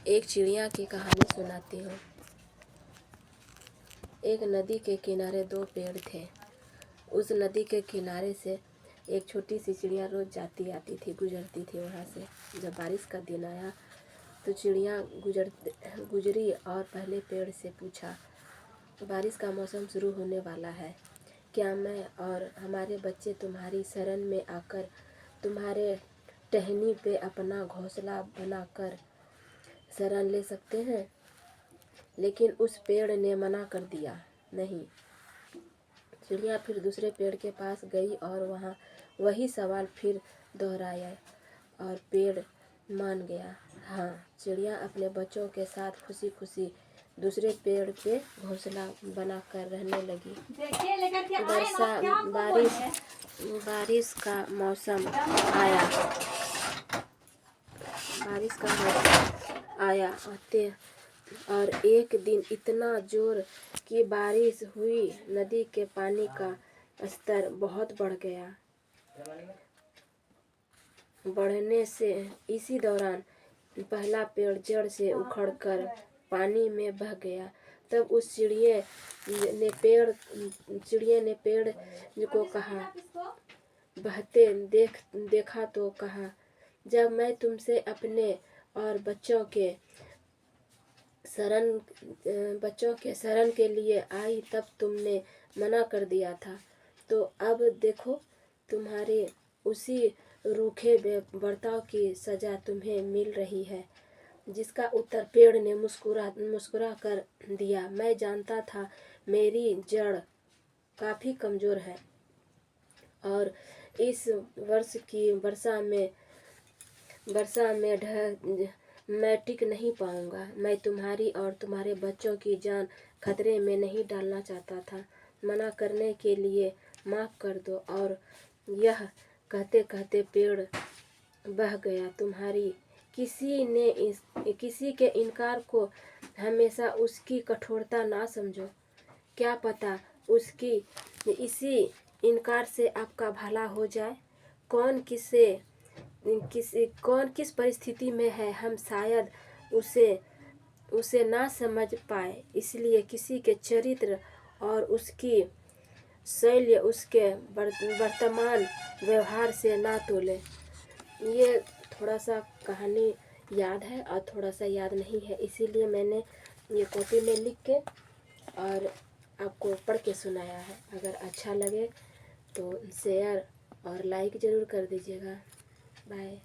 एक चिड़िया की कहानी सुनाती हूँ। एक नदी के किनारे दो पेड़ थे। उस नदी के किनारे से एक छोटी सी चिड़िया रोज जाती आती थी, गुजरती थी वहाँ से। जब बारिश का दिन आया तो चिड़िया गुजरी और पहले पेड़ से पूछा, बारिश का मौसम शुरू होने वाला है, क्या मैं और हमारे बच्चे तुम्हारी शरण में आकर तुम्हारे टहनी पे अपना घोंसला बनाकर शरण ले सकते हैं? लेकिन उस पेड़ ने मना कर दिया, नहीं। चिड़िया फिर दूसरे पेड़ के पास गई और वहाँ वही सवाल फिर दोहराया और पेड़ मान गया। हाँ, चिड़िया अपने बच्चों के साथ खुशी खुशी दूसरे पेड़ पे घोंसला बनाकर रहने लगी। बारिश का मौसम आया और एक दिन इतना जोर की बारिश हुई, नदी के पानी का स्तर बहुत बढ़ गया। बढ़ने से इसी दौरान पहला पेड़ जड़ से उखड़कर पानी में बह गया। तब उस चिड़िया ने पेड़ को कहा, बहते देखा तो कहा, जब मैं तुमसे अपने और बच्चों के शरण के लिए आई तब तुमने मना कर दिया था। तो अब देखो, तुम्हारे उसी रूखे बर्ताव की सजा तुम्हें मिल रही है। जिसका उत्तर पेड़ ने मुस्कुरा कर दिया, मैं जानता था मेरी जड़ काफ़ी कमज़ोर है और इस वर्ष की वर्षा में मैं टिक नहीं पाऊंगा। मैं तुम्हारी और तुम्हारे बच्चों की जान खतरे में नहीं डालना चाहता था। मना करने के लिए माफ़ कर दो। और यह कहते कहते पेड़ बह गया। तुम्हारी किसी के इनकार को हमेशा उसकी कठोरता ना समझो। क्या पता उसकी इसी इनकार से आपका भला हो जाए। कौन किस परिस्थिति में है, हम शायद उसे ना समझ पाए। इसलिए किसी के चरित्र और उसकी शैली उसके वर्तमान व्यवहार से ना तोले। ये थोड़ा सा कहानी याद है और थोड़ा सा याद नहीं है, इसीलिए मैंने ये कॉपी में लिख के और आपको पढ़ के सुनाया है। अगर अच्छा लगे तो शेयर और लाइक ज़रूर कर दीजिएगा। बाय।